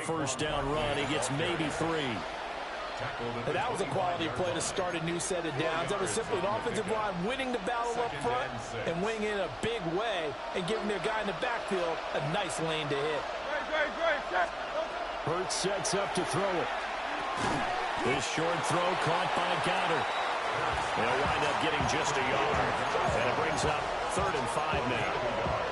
First down run, he gets maybe 3. And that was a quality play to start a new set of downs. That was simply an offensive line winning the battle up front and winning in a big way and giving their guy in the backfield a nice lane to hit. Hurts sets up to throw it. This short throw caught by Goddard. They'll wind up getting just a yard. And it brings up 3rd and 5 now.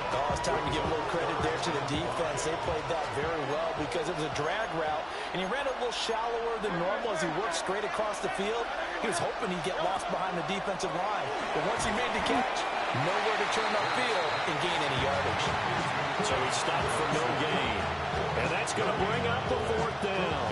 Oh, it's time to give a little credit there to the defense. They played that very well because it was a drag route, and he ran a little shallower than normal as he worked straight across the field. He was hoping he'd get lost behind the defensive line. But once he made the catch, nowhere to turn upfield and gain any yardage. So he stopped for no gain. And that's going to bring up the 4th down.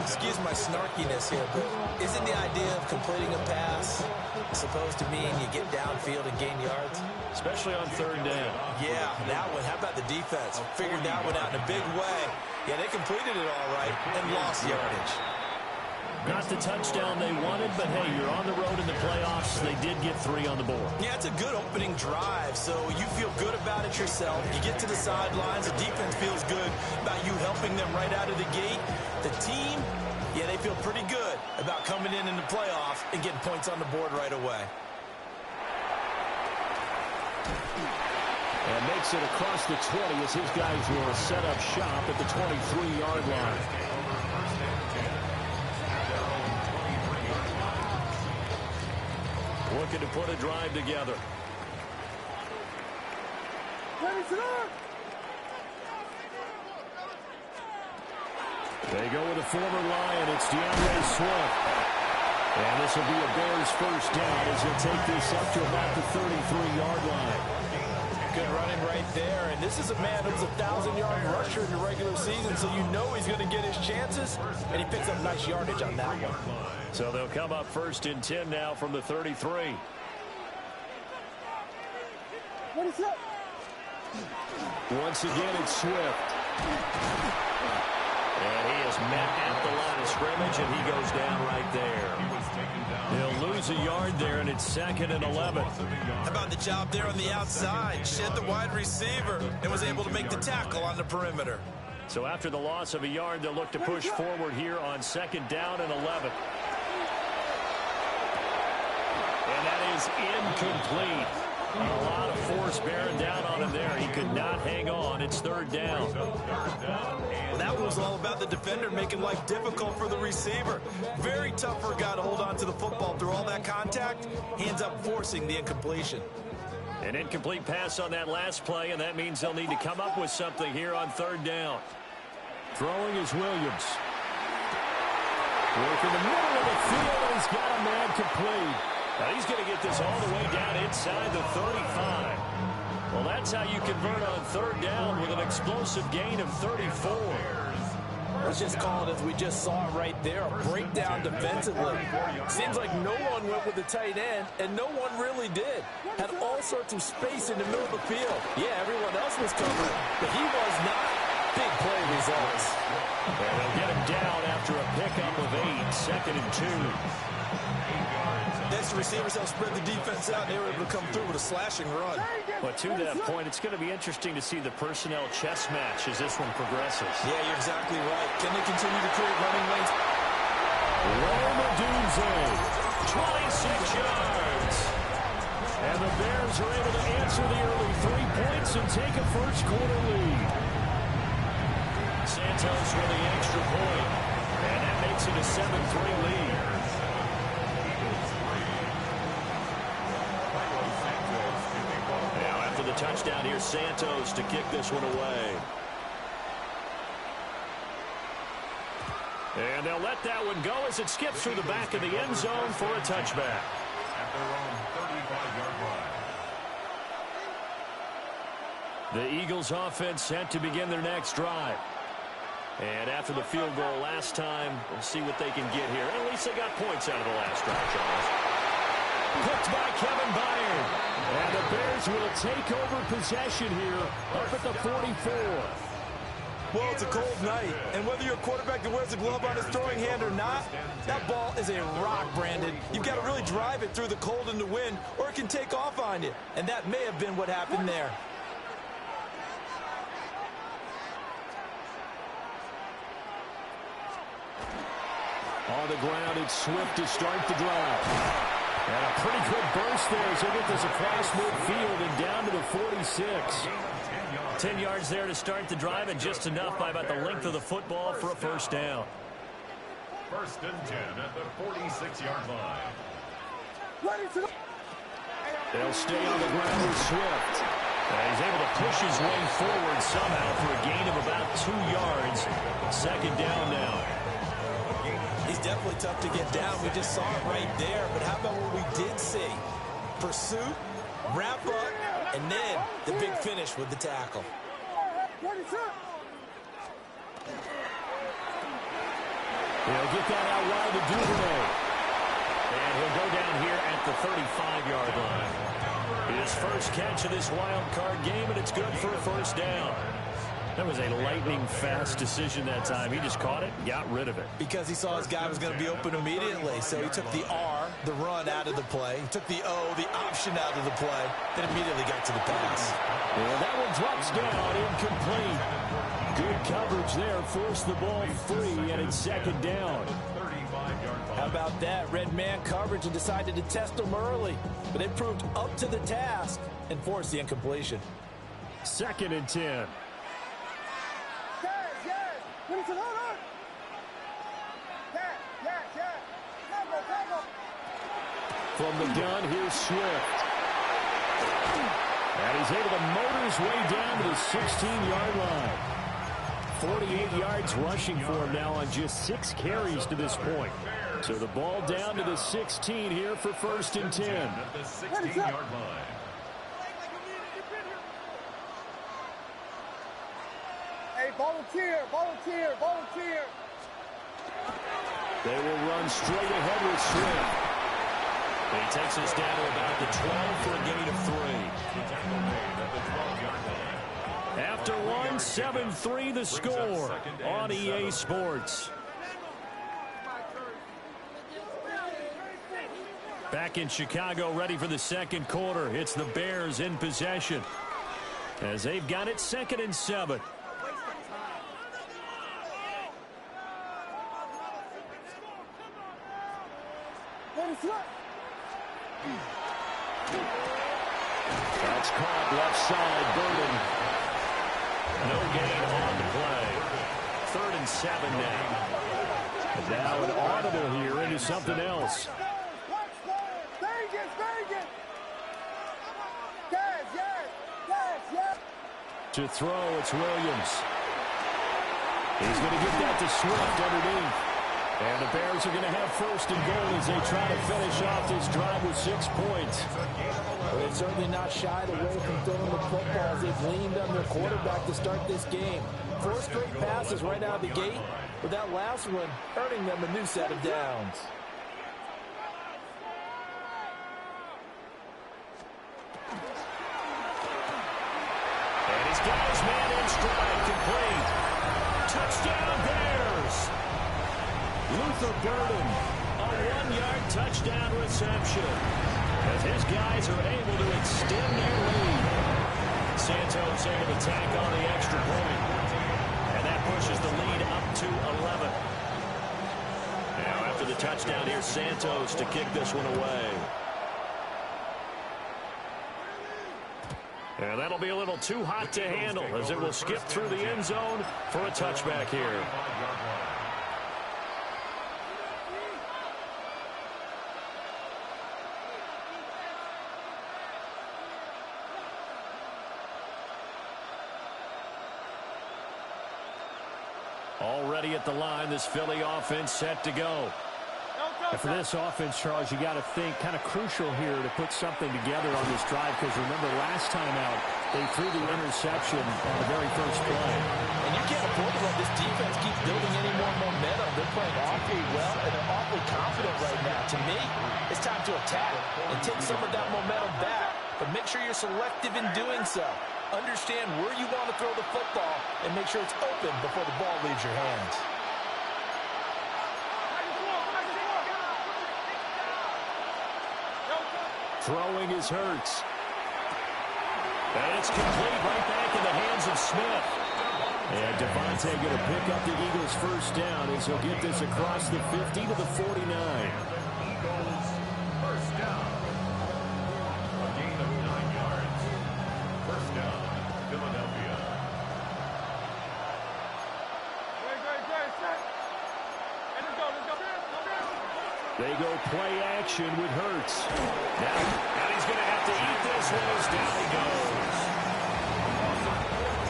Excuse my snarkiness here, but isn't the idea of completing a pass supposed to mean you get downfield and gain yards? Especially on 3rd down. Yeah, that one. How about the defense? Figured that one out in a big way. Yeah, they completed it all right and lost yardage. Not the touchdown they wanted, but hey, you're on the road in the playoffs. They did get 3 on the board. Yeah, it's a good opening drive, so you feel good about it yourself. You get to the sidelines, the defense feels good about you helping them right out of the gate. The team, yeah, they feel pretty good about coming in the playoff and getting points on the board right away. And makes it across the 20 as his guys will set up shop at the 23-yard line. Looking to put a drive together. They go with a former Lion. It's DeAndre Swift. And this will be a Bears first down as he'll take this up to about the 33-yard line. Good running right there. And this is a man who's a 1,000-yard rusher in the regular season, so you know he's going to get his chances. And he picks up nice yardage on that one. So they'll come up 1st and 10 now from the 33. What is up? Once again, it's Swift. And he is met at the line of scrimmage, and he goes down right there. He'll lose a yard there, and it's 2nd and 11. How about the job there on the outside? Shed the wide receiver and was able to make the tackle on the perimeter. So after the loss of a yard, they'll look to push forward here on 2nd down and 11. And that is incomplete. A lot of force bearing down on him there. He could not hang on. It's 3rd down. Well, that was all about the defender making life difficult for the receiver. Very tough for a guy to hold on to the football through all that contact. He ends up forcing the incompletion. An incomplete pass on that last play, and that means they'll need to come up with something here on 3rd down. Throwing is Williams. Working the middle of the field, and he's got a man complete. Now he's going to get this all the way down inside the 35. Well, that's how you convert on 3rd down with an explosive gain of 34. Let's just call it as we just saw it right there, a breakdown defensively. Seems like no one went with the tight end, and no one really did. Had all sorts of space in the middle of the field. Yeah, everyone else was covered, but he was not. Big play results. And they'll get him down after a pickup of 8, 2nd and 2. Next, the receivers help spread the defense out, and they were able to come through with a slashing run. But to that point, it's going to be interesting to see the personnel chess match as this one progresses. Yeah, you're exactly right. Can they continue to create running lanes? Roma Dunze, 26 yards. And the Bears are able to answer the early 3 points and take a first-quarter lead. Santos with the extra point, and that makes it a 7-3 lead. The touchdown here, Santos to kick this one away. And they'll let that one go as it skips through the back of the end zone for a touchback. At their own 35-yard line. The Eagles offense set to begin their next drive. And after the field goal last time, we'll see what they can get here. At least they got points out of the last drive, Charles. Picked by Kevin Byard. And the Bears will take over possession here up at the 44. Well, it's a cold night, and whether you're a quarterback that wears a glove on his throwing hand or not, that ball is a rock, Brandon. You've got to really drive it through the cold and the wind, or it can take off on you. And that may have been what happened there. on the ground. It's Swift to start the drive. And a pretty good burst there as he'll get this across midfield and down to the 46. 10 yards there to start the drive, and just enough by about the length of the football for a first down. 1st and 10 at the 46-yard line. They'll stay on the ground with Swift. He's able to push his way forward somehow for a gain of about 2 yards. 2nd down now. He's definitely tough to get down. We just saw it right there. But how about what we did see? Pursuit, wrap up, and then the big finish with the tackle. He'll get that out wide to Duvernay. And he'll go down here at the 35-yard line. His first catch of this wild card game, and it's good for a first down. That was a lightning-fast decision that time. He just caught it and got rid of it. Because he saw his guy was going to be open immediately. So he took the R, the run, out of the play. He took the O, the option, out of the play. Then immediately got to the pass. Well, that one drops down, incomplete. Good coverage there. Forced the ball free, and it's 2nd down. How about that? Red man coverage and decided to test him early. But it proved up to the task and forced the incompletion. 2nd and 10. From the gun, here's Swift. And he's able to motor his way down to the 16-yard line. 48 yards rushing for him now on just 6 carries to this point. So the ball down to the 16 here for 1st and 10. At the 16-yard line. Hey, volunteer, volunteer, volunteer. They will run straight ahead with Swift. And he takes us down to about the 12 for a gain of 3. After one, 7-3 the score on EA Sports. Back in Chicago, ready for the 2nd quarter. It's the Bears in possession as they've got it 2nd and 7. That's caught left side, Burden. No gain on the play. 3rd and 7 now. And now an audible here into something else. To throw, it's Williams. He's going to get that to Swift underneath. And the Bears are going to have 1st and goal as they try to finish off this drive with 6 points. Well, they've certainly not shied away from throwing the football as they've leaned on their quarterback to start this game. 4 straight passes right out of the gate, with that last one earning them a new set of downs. And he's got his man in stride, complete. Touchdown, Bears! Luther Burden, a 1-yard touchdown reception as his guys are able to extend their lead. Santos able to tack on the extra point, and that pushes the lead up to 11. Now after the touchdown, here's Santos to kick this one away. And that'll be a little too hot to handle as it will skip through the end zone for a touchback here. Already at the line, this Philly offense set to go. And for this offense, Charles, you got to think kind of crucial here to put something together on this drive, because remember last time out, they threw the interception on the very first play. And you can't afford to let this defense keep building any more momentum. They're playing awfully well, and they're awfully confident right now. To me, it's time to attack and take some of that momentum back. But make sure you're selective in doing so. Understand where you want to throw the football and make sure it's open before the ball leaves your hands. Throwing is Hurts. And it's complete right back in the hands of Smith. And Devontae going to pick up the Eagles' first down as he'll get this across the 50 to the 49. Eagles first down. A gain of 9 yards. First down, Philadelphia. They go play action with Hurts. Now, and he's going to have to eat this one as down he goes.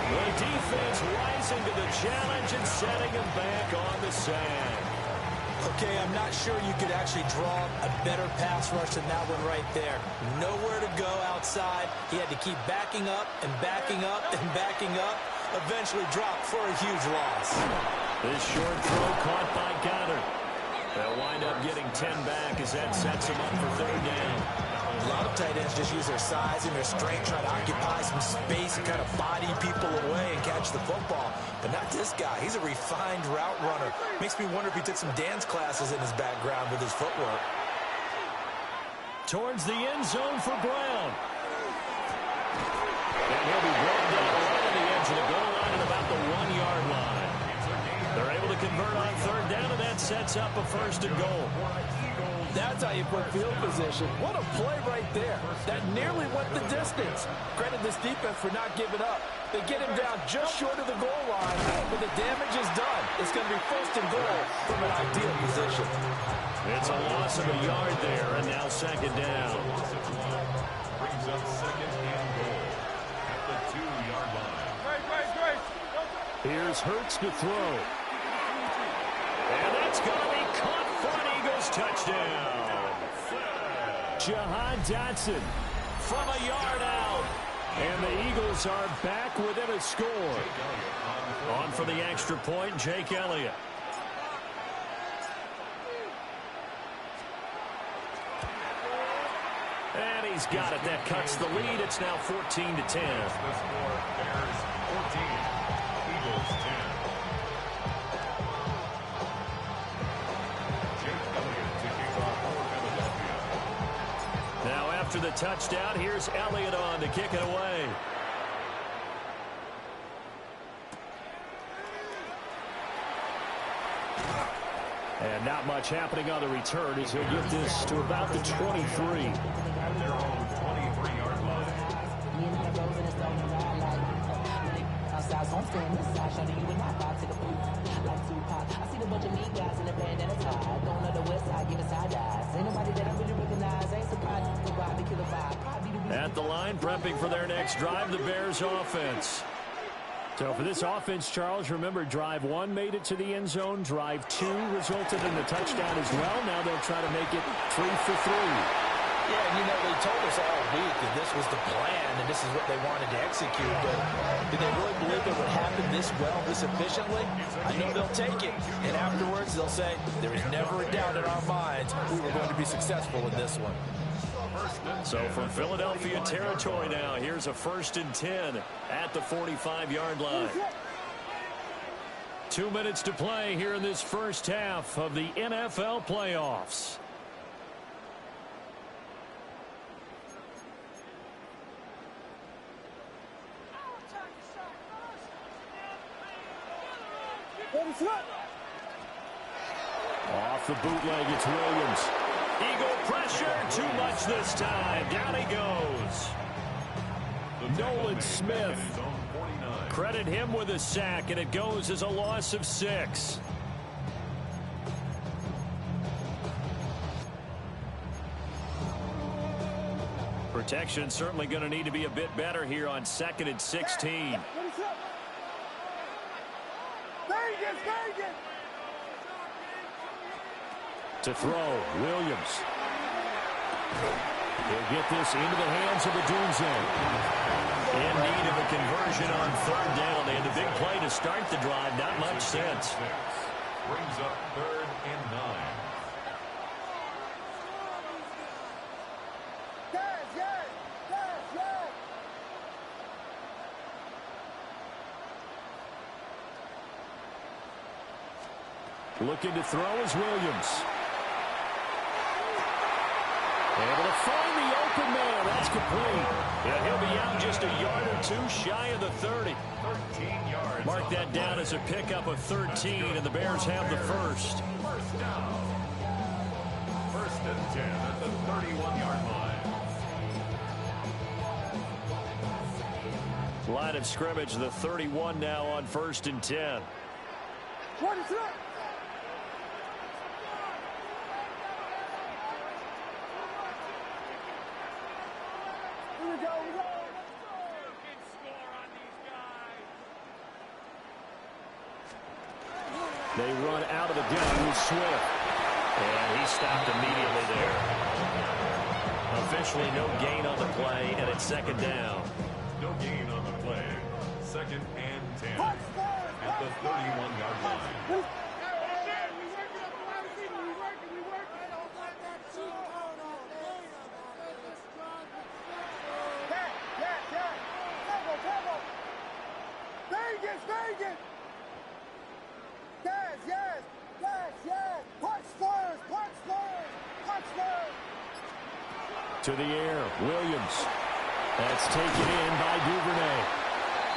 The defense rising to the challenge and setting him back on the sand. Okay, I'm not sure you could actually draw a better pass rush than that one right there. Nowhere to go outside. He had to keep backing up and backing up and backing up. Eventually dropped for a huge loss. This short throw caught by Goddard. They'll wind up getting 10 back as that sets him up for third down. A lot of tight ends just use their size and their strength, try to occupy some space and kind of body people away and catch the football. But not this guy. He's a refined route runner. Makes me wonder if he took some dance classes in his background with his footwork. Towards the end zone for Brown. And he'll be brought down right at the edge of the goal line at about the 1-yard line. They're able to convert on third down, and that sets up a first and goal. That's how you put field position. What a play right there. That nearly went the distance. Credit this defense for not giving up. They get him down just short of the goal line, but the damage is done. It's going to be first and goal from an ideal position. It's a loss of a yard there, and now second down. Brings up second and goal at the 2-yard line. Here's Hurts to throw. And that's going to be caught for an Eagles touchdown. Jahan Dotson from a yard out. And the Eagles are back within a score. On for the extra point, Jake Elliott. And he's got it. That cuts the lead. It's now 14-10. The score, Bears 14, Eagles 10. Now after the touchdown, here's Elliott on to kick it away. And not much happening on the return as he'll get this to about the 23. At their own 23-yard line. At the line, prepping for their next drive, the Bears offense. So for this offense, Charles, remember, drive 1 made it to the end zone. Drive 2 resulted in the touchdown as well. Now they'll try to make it 3 for 3. Yeah, and you know, they told us all week that this was the plan and this is what they wanted to execute. But did they really believe it would happen this well, this efficiently? I know they'll take it. And afterwards, they'll say, there was never a doubt in our minds we were going to be successful in this one. So from Philadelphia territory now, here's a 1st and 10 at the 45-yard line. 2 minutes to play here in this first half of the NFL playoffs. Off the bootleg, it's Williams. Eagle pressure, too much this time. Down he goes. Nolan Smith. Credit him with a sack, and it goes as a loss of 6. Protection certainly going to need to be a bit better here on 2nd and 16. To throw, Williams. He'll get this into the hands of Odunze. In need of a conversion on third down. They had the big play to start the drive. Not much sense. Brings up 3rd and 9. Looking to throw is Williams. Able to find the open man. That's complete. And he'll be out just a yard or 2 shy of the 30. 13 yards Mark that down as a pickup of 13, and the Bears have the first. First down. 1st and 10 at the 31-yard line. Line of scrimmage, the 31 now on 1st and 10. What is that? Here we go, They run out of the gun with Swift. And he stopped immediately there. Officially no gain on the play, and it's 2nd down. No gain on the play. 2nd and 10 at the 31-yard line. Vegas! Yes! Punch first! To the air, Williams. That's taken in by Duvernay.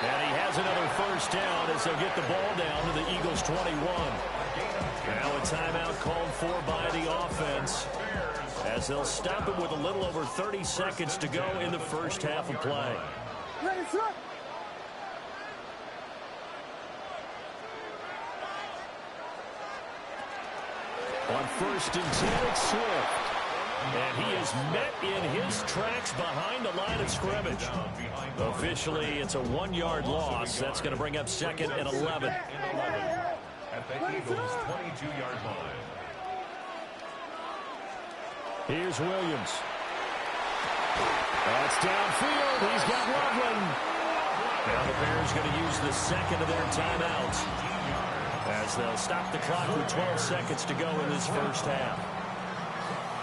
And he has another 1st down as they'll get the ball down to the Eagles' 21. Now a timeout called for by the offense, as they'll stop it with a little over 30 seconds to go in the first half of play. Ready, sir? On 1st and 10, it's Swift. And he is met in his tracks behind the line of scrimmage. Officially, it's a 1-yard loss. That's going to bring up 2nd and 11. At the Eagles' 22-yard line. Here's Williams. That's downfield. He's got Loveland. Now the Bears going to use the 2nd of their timeouts, as they'll stop the clock with 12 seconds to go in this first half.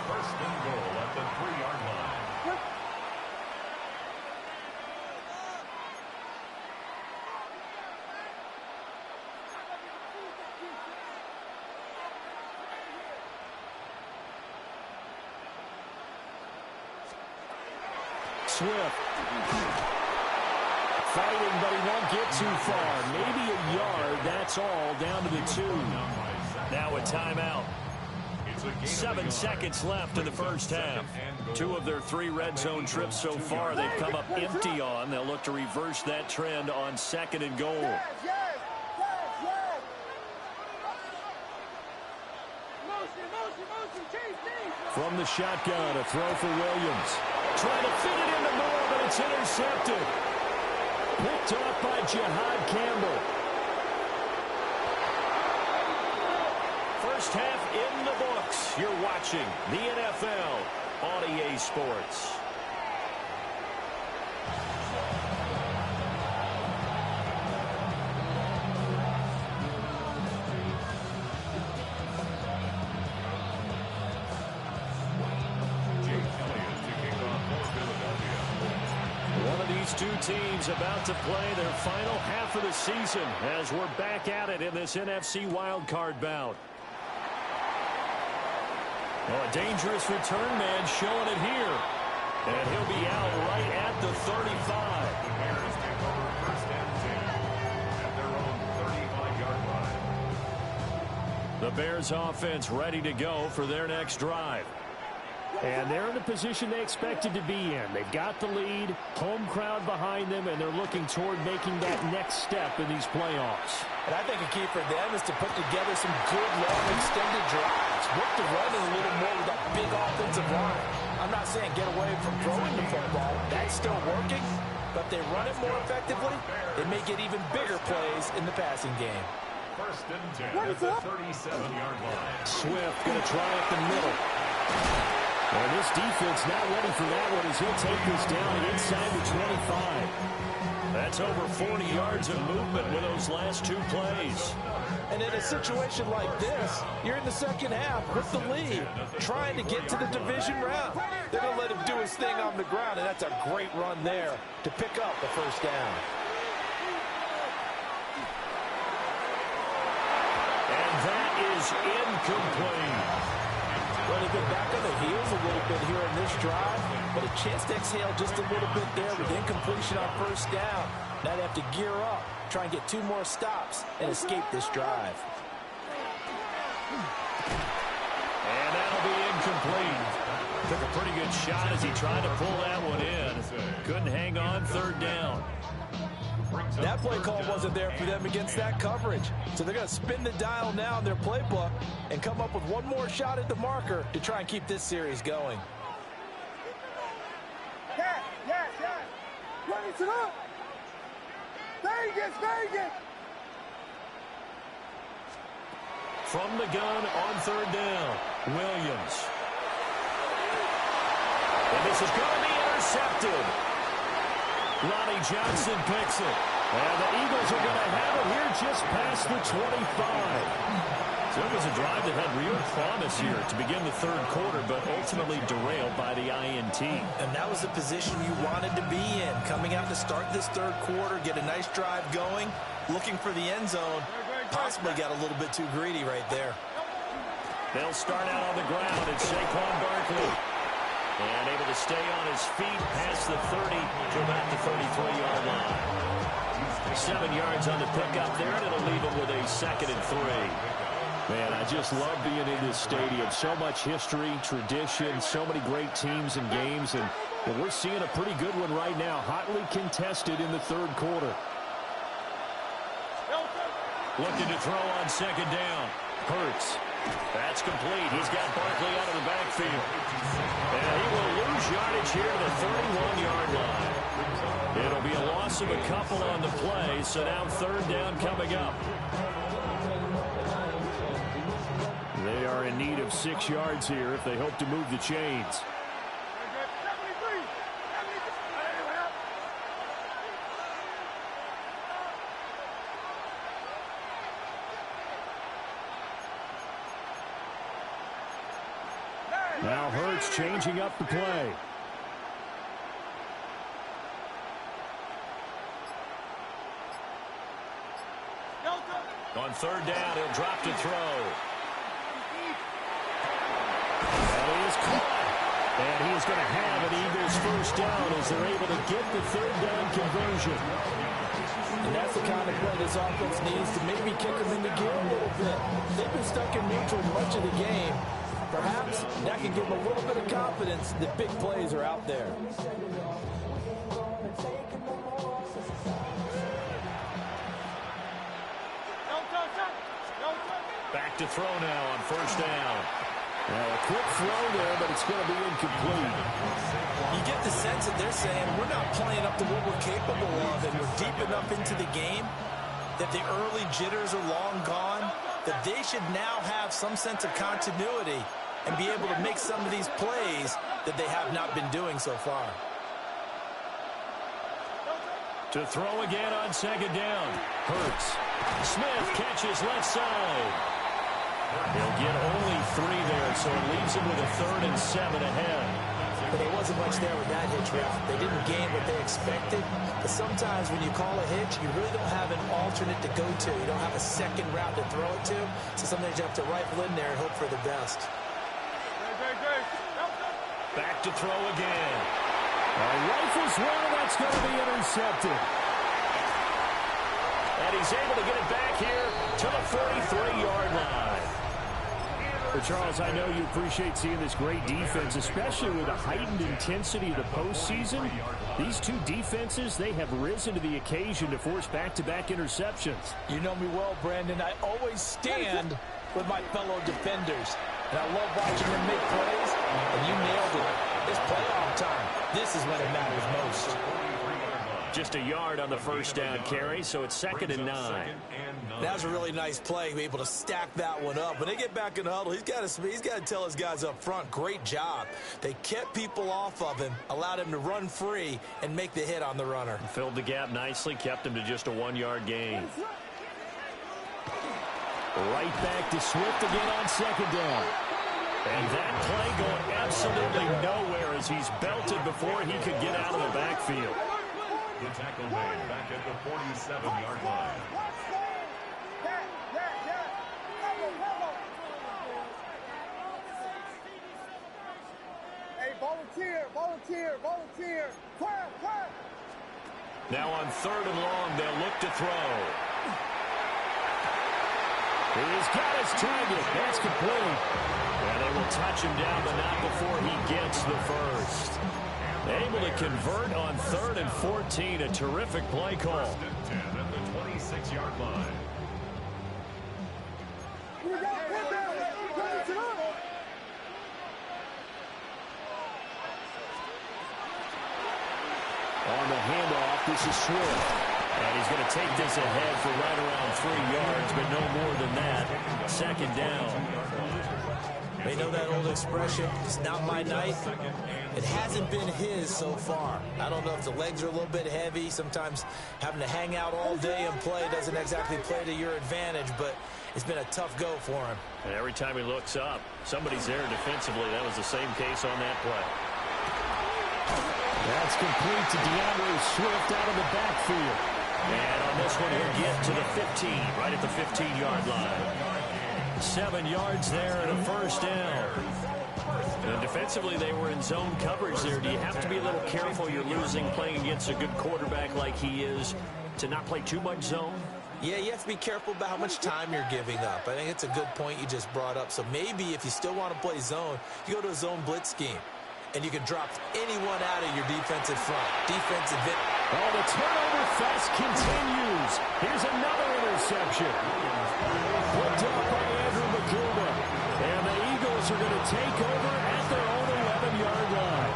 1st and goal at the 3-yard line. Swift. Fighting, but he won't get too far. Maybe a yard, that's all, down to the 2. Now a timeout. 7 seconds left in the first half. 2 of their 3 red zone trips so far they've come up empty on. They'll look to reverse that trend on 2nd and goal. Yes! From the shotgun, a throw for Williams. Trying to fit it into Moore, but it's intercepted. Picked off by Jihad Campbell. First half in the books. You're watching the NFL on EA Sports. Two teams about to play their final half of the season as we're back at it in this NFC wildcard bout. Well, a dangerous return man showing it here. And he'll be out right at the 35. The Bears take over 1st and 10 at their own 35-yard line. The Bears offense ready to go for their next drive. And they're in the position they expected to be in. They've got the lead, home crowd behind them, and they're looking toward making that next step in these playoffs. And I think a key for them is to put together some good, long, extended drives. Work the run a little more with that big offensive line. I'm not saying get away from throwing the football. That's still working. But they run it more effectively, they may get even bigger plays in the passing game. 1st and 10 at the 37-yard line. Swift going to try up the middle. And this defense not ready for that one as he'll take this down inside the 25. That's over 40 yards of movement with those last 2 plays. And in a situation like this, you're in the second half with the lead, trying to get to the division round. They're going to let him do his thing on the ground, and that's a great run there to pick up the first down. And that is incomplete. Well, they've been back on the heels a little bit here in this drive, but a chance to exhale just a little bit there with incompletion on first down. Now they have to gear up try and get 2 more stops and escape this drive. And that'll be incomplete. Took a pretty good shot as he tried to pull that one in. Couldn't hang on, 3rd down. That play call wasn't there for them against that coverage. So they're going to spin the dial now in their playbook and come up with one more shot at the marker to try and keep this series going. Yes, yes, yes. Ready to look. Vegas, Vegas. From the gun on 3rd down, Williams. And this is going to be intercepted. Ronnie Johnson picks it. And the Eagles are going to have it here just past the 25. So it was a drive that had real promise here to begin the 3rd quarter, but ultimately derailed by the INT. And that was the position you wanted to be in, coming out to start this 3rd quarter, get a nice drive going, looking for the end zone. Possibly got a little bit too greedy right there. They'll start out on the ground. It's Saquon Barkley. And able to stay on his feet past the 30 to about the 33-yard line. 7 yards on the pickup there, and it'll leave him with a 2nd and 3. Man, I just love being in this stadium. So much history, tradition, so many great teams and games, and we're seeing a pretty good one right now, hotly contested in the 3rd quarter. Looking to throw on 2nd down. Hurts. That's complete. He's got Barkley out of the backfield. And he will lose yardage here to the 31-yard line. It'll be a loss of a couple on the play, so now 3rd down coming up. They are in need of 6 yards here if they hope to move the chains. Now Hurts changing up the play. On 3rd down, he'll drop to throw. And he is caught. And he is going to have an Eagles 1st down as they're able to get the 3rd down conversion. And that's the kind of play this offense needs to maybe kick them into gear a little bit. They've been stuck in neutral much of the game. Perhaps that can give them a little bit of confidence that big plays are out there. Back to throw now on 1st down. Well, a quick throw there, but it's going to be incomplete. You get the sense that they're saying we're not playing up to what we're capable of, and we're deep enough into the game that the early jitters are long gone, that they should now have some sense of continuity and be able to make some of these plays that they have not been doing so far. To throw again on 2nd down. Hurts. Smith catches left side. He'll get only 3 there, so it leaves him with a 3rd and 7 ahead. But there wasn't much there with that hitch route. They didn't gain what they expected. But sometimes when you call a hitch, you really don't have an alternate to go to. You don't have a second route to throw it to. So sometimes you have to rifle in there and hope for the best. Back to throw again. Rifles one, that's going to be intercepted. And he's able to get it back here to the 43-yard line. Well, Charles, I know you appreciate seeing this great defense, especially with the heightened intensity of the postseason. These two defenses, they have risen to the occasion to force back-to-back interceptions. You know me well, Brandon. I always stand with my fellow defenders. And I love watching them make plays, and you nailed it. It's playoff time. This is when it matters most. Just a yard on the 1st down carry, so it's 2nd and 9. That was a really nice play, be able to stack that one up. When they get back in the huddle, he's got to tell his guys up front, great job. They kept people off of him, allowed him to run free, and make the hit on the runner. Filled the gap nicely, kept him to just a 1-yard gain. Right back to Swift again on 2nd down. And that play going absolutely nowhere as he's belted before he could get out of the backfield. The tackle made back at the 47-yard line. Hey, volunteer. Fire. Now on 3rd and long, they'll look to throw. He's got his target. That's complete. And they will touch him down, but not before he gets the first. Able to convert on 3rd and 14. A terrific play call. First and 10 at the 26-yard line. On the handoff, this is Swift. And he's going to take this ahead for right around 3 yards, but no more than that. 2nd down. They know that old expression, it's not my night. It hasn't been his so far. I don't know if the legs are a little bit heavy. Sometimes having to hang out all day and play doesn't exactly play to your advantage, but it's been a tough go for him. And every time he looks up, somebody's there defensively. That was the same case on that play. That's complete to DeAndre Swift out of the backfield. And on this one, he'll get to the 15, right at the 15-yard line. 7 yards there and a first down. And defensively, they were in zone coverage there. Do you have to be a little careful? You're losing playing against a good quarterback like he is to not play too much zone? Yeah, you have to be careful about how much time you're giving up. I think it's a good point you just brought up. So maybe if you still want to play zone, you go to a zone blitz scheme. And you can drop anyone out of your defensive front. Defensive hit. Oh, the turnover fest continues. Here's another interception. Picked up by Andrew Makuma. And the Eagles are going to take over at their own 11-yard line.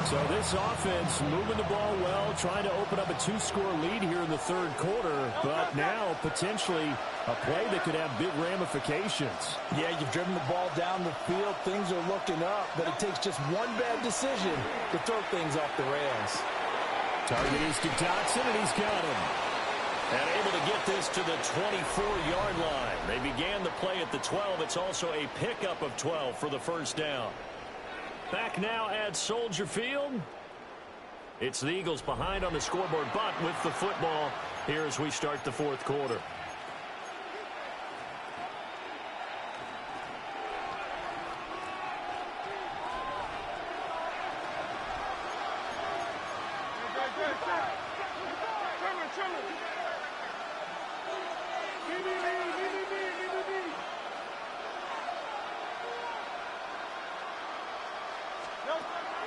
So this offense moving the ball well, trying to open up a 2-score lead here in the 3rd quarter. But now potentially a play that could have big ramifications. Yeah, you've driven the ball down the field. Things are looking up, but it takes just one bad decision to throw things off the rails. Target is to Dotson, and he's got him. And able to get this to the 24-yard line. They began the play at the 12. It's also a pickup of 12 for the first down. Back now at Soldier Field. It's the Eagles behind on the scoreboard, but with the football here as we start the 4th quarter.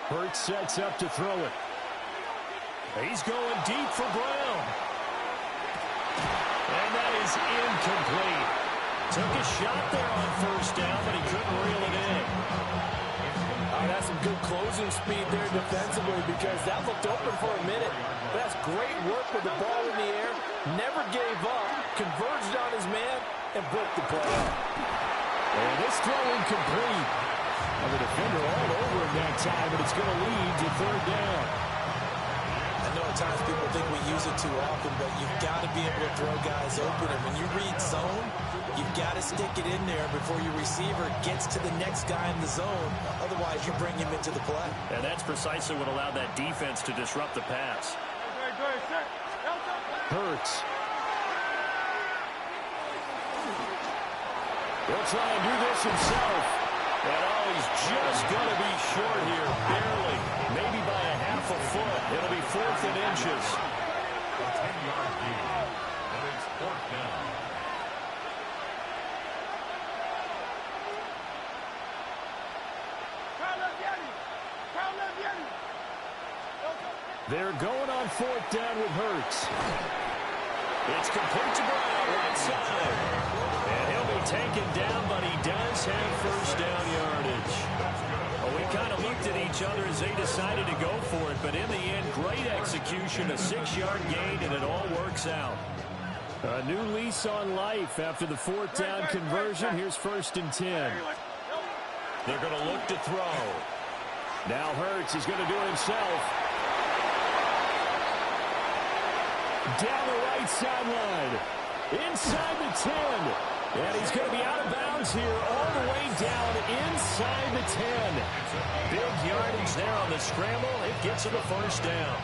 Hurts sets up to throw it. He's going deep for Brown. And that is incomplete. Took a shot there on first down, but he couldn't reel it in. That's some good closing speed there defensively because that looked open for a minute. That's great work with the ball in the air. Never gave up. Converged on his man and broke the play. And this throw incomplete. The defender all over him that time, but it's going to lead to 3rd down. I know at times people think we use it too often, but you've got to be able to throw guys open. And when you read zone, you've got to stick it in there before your receiver gets to the next guy in the zone. Otherwise, you bring him into the play. And that's precisely what allowed that defense to disrupt the pass. Hurts. He'll try and do this himself. And oh, he's just going to be short here, barely. Maybe by a half a foot. It'll be 4th and inches. A 10-yard gain. And it's 4th down. They're going on 4th down with Hurts. It's complete to Brown, right side. And he'll be taken down, but he does have first down yardage. Well, we kind of looked at each other as they decided to go for it, but in the end, great execution, a 6-yard gain, and it all works out. A new lease on life after the 4th down conversion. Here's 1st and 10. They're going to look to throw. Now Hurts is going to do it himself. Down the right sideline. Inside the 10. And he's going to be out of bounds here all the way down inside the 10. Big yardage there on the scramble. It gets him a first down.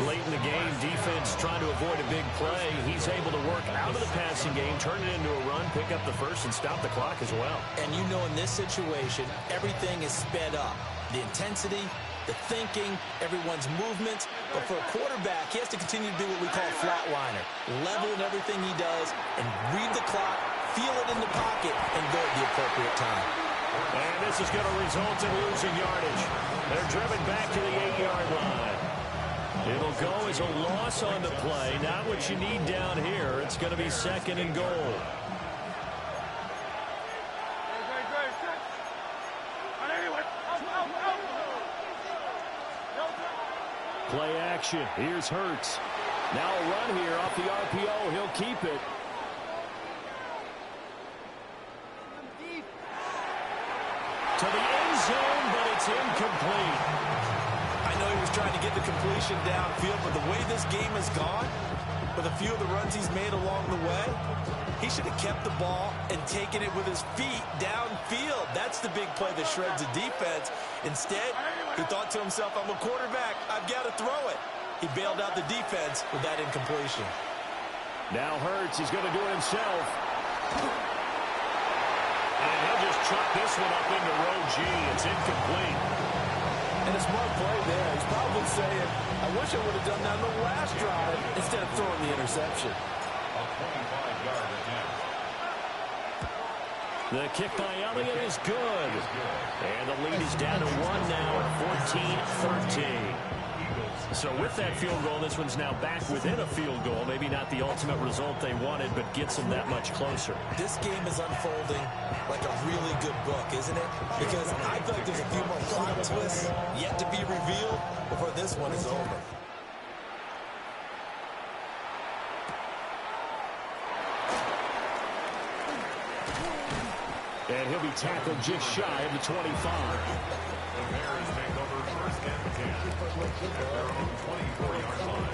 Late in the game, defense trying to avoid a big play. He's able to work out of the passing game, turn it into a run, pick up the first, and stop the clock as well. And you know in this situation, everything is sped up. The intensity, the thinking, everyone's movements. But for a quarterback, he has to continue to do what we call flatliner. Level in everything he does and read the clock, feel it in the pocket, and go at the appropriate time. And this is going to result in losing yardage. They're driven back to the 8-yard line. It'll go as a loss on the play. Not what you need down here. It's going to be 2nd and goal. Play action. Here's Hurts. Now a run here off the RPO. He'll keep it. To the end zone, but it's incomplete. I know he was trying to get the completion downfield, but the way this game has gone, with a few of the runs he's made along the way, he should have kept the ball and taken it with his feet downfield. That's the big play that shreds the defense. Instead, he thought to himself, I'm a quarterback, I've got to throw it. He bailed out the defense with that incompletion. Now Hurts is going to do it himself. And he'll just chuck this one up into row G. It's incomplete. And a smart play there. He's probably saying, I wish I would have done that on the last drive instead of throwing the interception. A 25-yard attempt. The kick by Elliott is good. And the lead is down to 1 now at 14-13. So with that field goal, this one's now back within a field goal. Maybe not the ultimate result they wanted, but gets them that much closer. This game is unfolding like a really good book, isn't it? Because I feel like there's a few more plot twists yet to be revealed before this one is over. And he'll be tackled just shy of the 25. The Bears take over 1st and 10 at their own 24-yard line.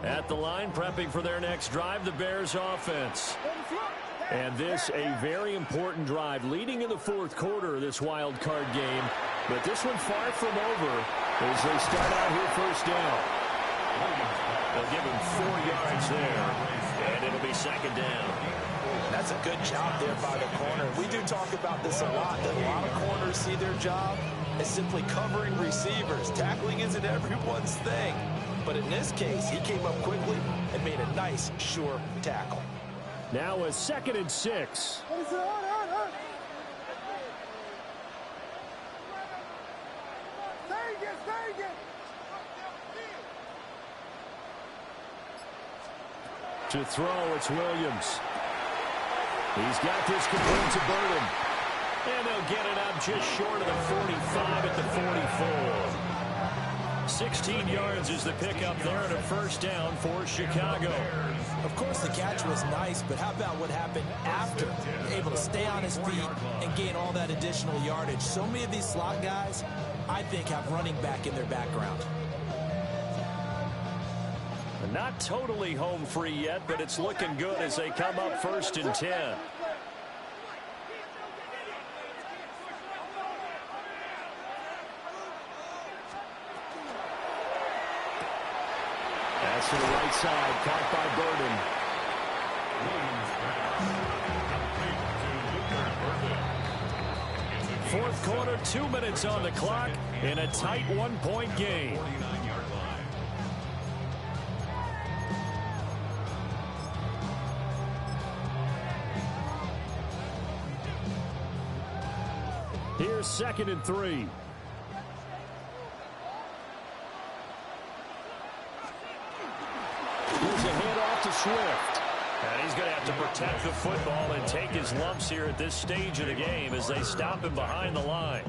At the line, prepping for their next drive, the Bears offense. And this, a very important drive, leading in the 4th quarter of this wild card game. But this one far from over as they start out here 1st down. They'll give him 4 yards there, and it'll be 2nd down. That's a good job there by the corner. We do talk about this a lot, that a lot of corners see their job as simply covering receivers. Tackling isn't everyone's thing. But in this case, he came up quickly and made a nice, sure tackle. Now a 2nd and 6. To throw, it's Williams. He's got this complete to Burden. And they'll get it up just short of the 45 at the 44. 16 yards is the pickup there and a 1st down for Chicago. Of course, the catch was nice, but how about what happened after? Able to stay on his feet and gain all that additional yardage. So many of these slot guys, I think, have running back in their background. Not totally home free yet, but it's looking good as they come up 1st and 10. That's to the right side, caught by Burden. 4th quarter, 2 minutes on the clock in a tight 1-point game. 49-yard line. Here's 2nd and 3. Here's a handoff to Swift. And he's going to have to protect the football and take his lumps here at this stage of the game as they stop him behind the line.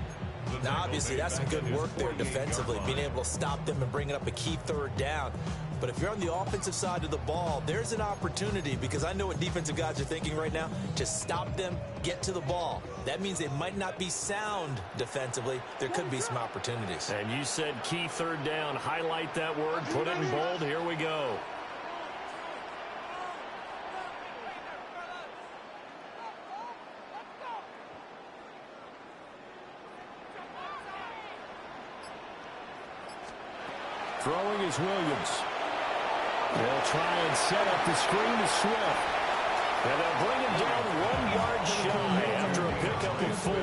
Now, obviously, that's some good work there defensively, being able to stop them and bringing up a key 3rd down. But if you're on the offensive side of the ball, there's an opportunity, because I know what defensive guys are thinking right now, to stop them, get to the ball. That means they might not be sound defensively. There could be some opportunities. And you said key 3rd down. Highlight that word. Put it in bold. Here we go. Throwing is Williams. They'll try and set up the screen to Swift. And they'll bring him down 1 yard shy after a pickup of 4.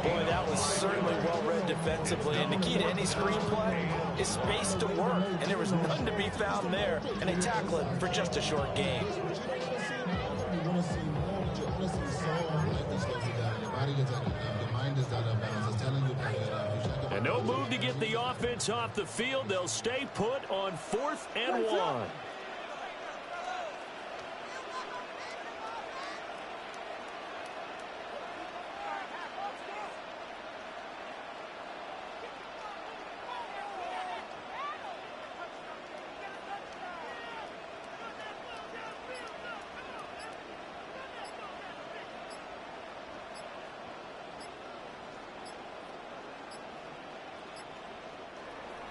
Boy, that was certainly well-read defensively. And the key to any screenplay is space to work. And there was none to be found there. And they tackle it for just a short gain. And no move to get the offense off the field. They'll stay put on 4th and 1.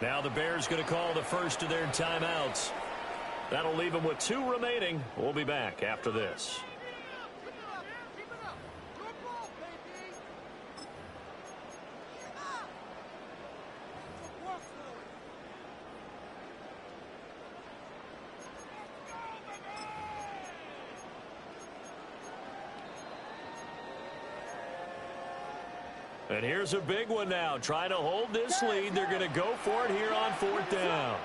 Now the Bears going to call the first of their timeouts. That'll leave them with 2 remaining. We'll be back after this. And here's a big one now. Trying to hold this lead. They're going to go for it here on 4th down.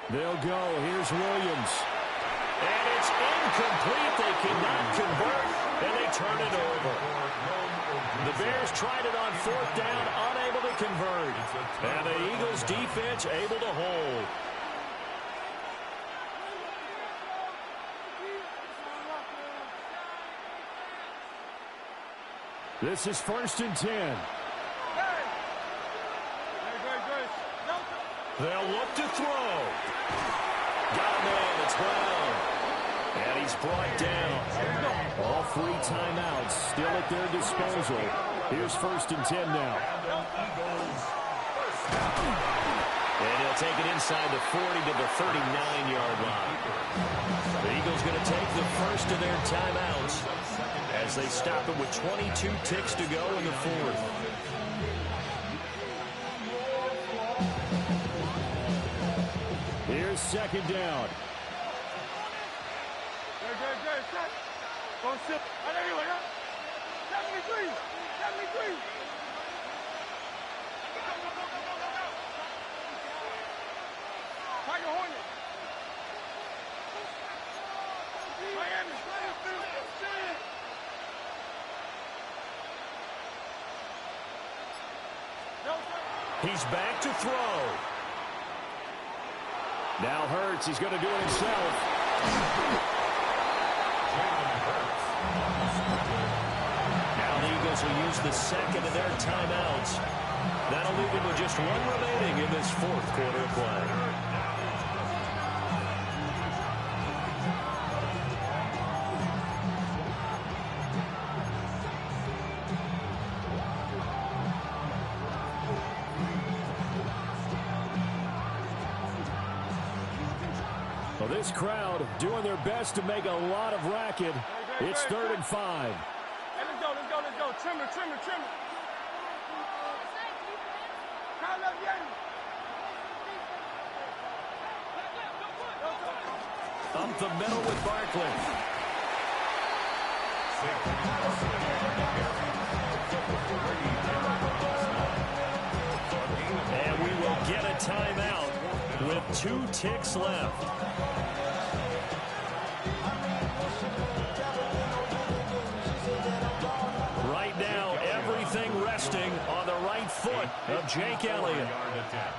They'll go. Here's Williams. And it's incomplete. They cannot convert, and they turn it over. The Bears tried it on 4th down, unable to convert. And the Eagles defense able to hold. This is 1st and 10. They'll look to throw. Got a man. It's Brown. And he's brought down. All 3 timeouts still at their disposal. Here's 1st and 10 now. And he'll take it inside the 40 to the 39-yard line. The Eagles going to take the first of their timeouts as they stop it with 22 ticks to go in the 4th. Here's 2nd down. He's back to throw. Now Hurts, he's going to do it himself. Now the Eagles will use the second of their timeouts. That'll leave them with just 1 remaining in this 4th quarter of play. Well, this crowd doing their best to make a lot of racket. It's 3rd and 5. Hey, let's go. Trim it. Kyle up, Yanni. Up the middle with Barkley. And we will get a timeout with 2 ticks left. Right now, everything resting on the right foot of Jake Elliott.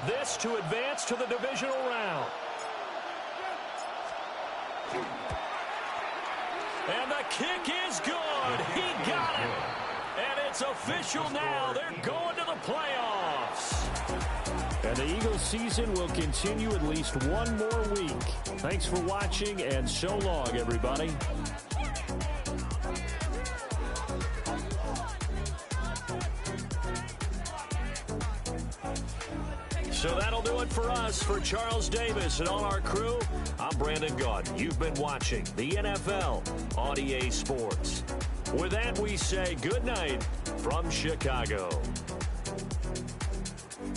This to advance to the divisional round. And the kick is good. He got it. And it's official now. They're going to the playoffs. And the Eagles season will continue at least 1 more week. Thanks for watching, and so long, everybody. So that'll do it for us. For Charles Davis and all our crew, I'm Brandon Gaudin. You've been watching the NFL on EA Sports. With that, we say good night from Chicago.